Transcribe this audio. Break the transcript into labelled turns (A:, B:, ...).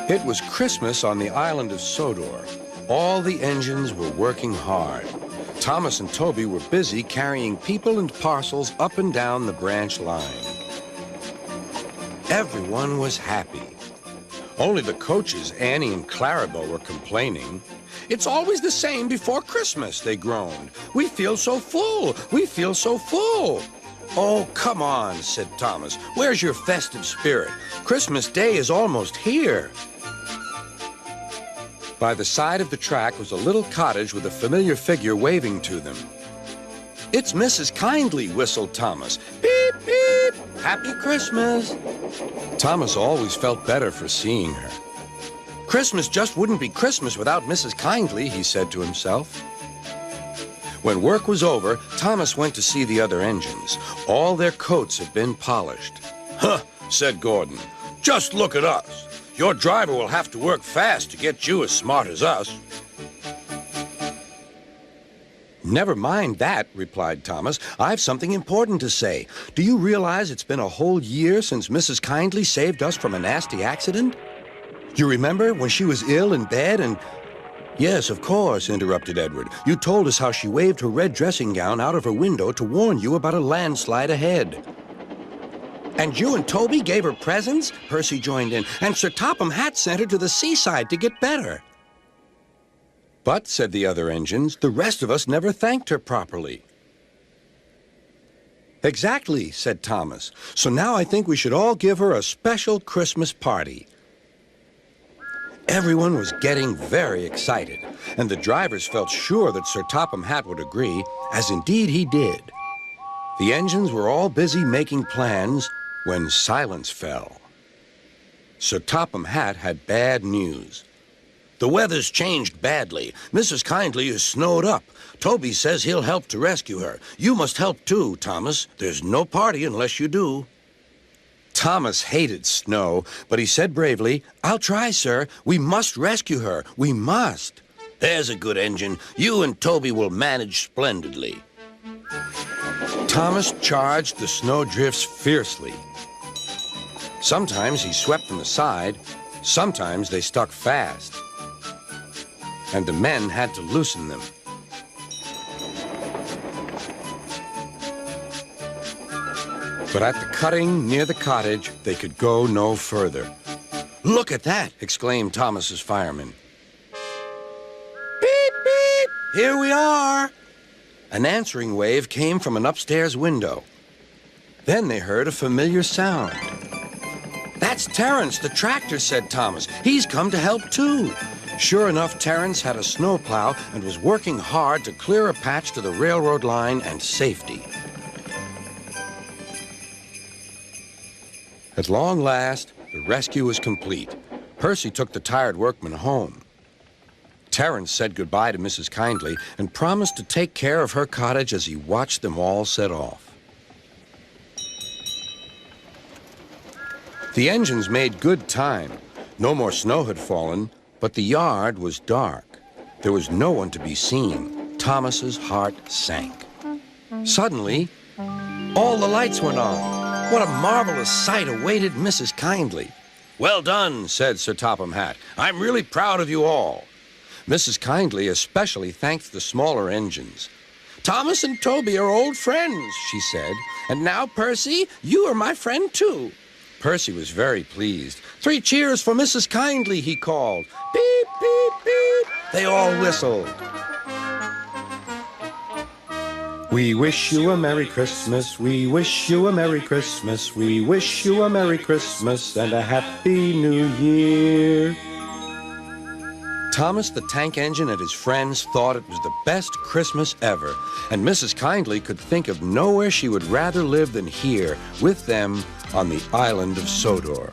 A: It was Christmas on the island of Sodor. All the engines were working hard. Thomas and Toby were busy carrying people and parcels up and down the branch line. Everyone was happy. Only the coaches, Annie and Clarabelle, were complaining. "It's always the same before Christmas," they groaned. "We feel so full. We feel so full." "Oh, come on," said Thomas. "Where's your festive spirit? Christmas Day is almost here." By the side of the track was a little cottage with a familiar figure waving to them. "It's Mrs. Kindly," whistled Thomas. "Beep, beep! Happy Christmas!" Thomas always felt better for seeing her. "Christmas just wouldn't be Christmas without Mrs. Kindly," he said to himself. When work was over, Thomas went to see the other engines. All their coats had been polished. "Huh," said Gordon. "Just look at us. Your driver will have to work fast to get you as smart as us." "Never mind that," replied Thomas. "I've something important to say. Do you realize it's been a whole year since Mrs. Kindly saved us from a nasty accident? You remember when she was ill in bed and—" "Yes, of course," interrupted Edward. "You told us how she waved her red dressing gown out of her window to warn you about a landslide ahead." "And you and Toby gave her presents?" Percy joined in. "And Sir Topham Hatt sent her to the seaside to get better." "But," said the other engines, "the rest of us never thanked her properly." "Exactly," said Thomas. "So now I think we should all give her a special Christmas party." Everyone was getting very excited, and the drivers felt sure that Sir Topham Hatt would agree, as indeed he did. The engines were all busy making plans when silence fell. Sir Topham Hatt had bad news. "The weather's changed badly. Mrs. Kindly is snowed up. Toby says he'll help to rescue her. You must help too, Thomas. There's no party unless you do." Thomas hated snow, but he said bravely, "I'll try, sir. We must rescue her. We must." "There's a good engine. You and Toby will manage splendidly." Thomas charged the snowdrifts fiercely. Sometimes he swept them aside, sometimes they stuck fast, and the men had to loosen them. But at the cutting near the cottage, they could go no further. "Look at that!" exclaimed Thomas's fireman. "Beep, beep! Here we are!" An answering wave came from an upstairs window. Then they heard a familiar sound. "That's Terence, the tractor," said Thomas. "He's come to help too." Sure enough, Terence had a snowplow and was working hard to clear a patch to the railroad line and safety. At long last, the rescue was complete. Percy took the tired workmen home. Terence said goodbye to Mrs. Kindly and promised to take care of her cottage as he watched them all set off. The engines made good time. No more snow had fallen, but the yard was dark. There was no one to be seen. Thomas's heart sank. Suddenly, all the lights went on. What a marvelous sight awaited Mrs. Kindly. "Well done," said Sir Topham Hatt. "I'm really proud of you all." Mrs. Kindly especially thanked the smaller engines. "Thomas and Toby are old friends," she said. "And now, Percy, you are my friend too." Percy was very pleased. "3 cheers for Mrs. Kindly," he called. "Beep, beep, beep." They all whistled. "We wish you a Merry Christmas, we wish you a Merry Christmas, we wish you a Merry Christmas and a Happy New Year." Thomas the tank engine and his friends thought it was the best Christmas ever, and Mrs. Kindly could think of nowhere she would rather live than here with them on the island of Sodor.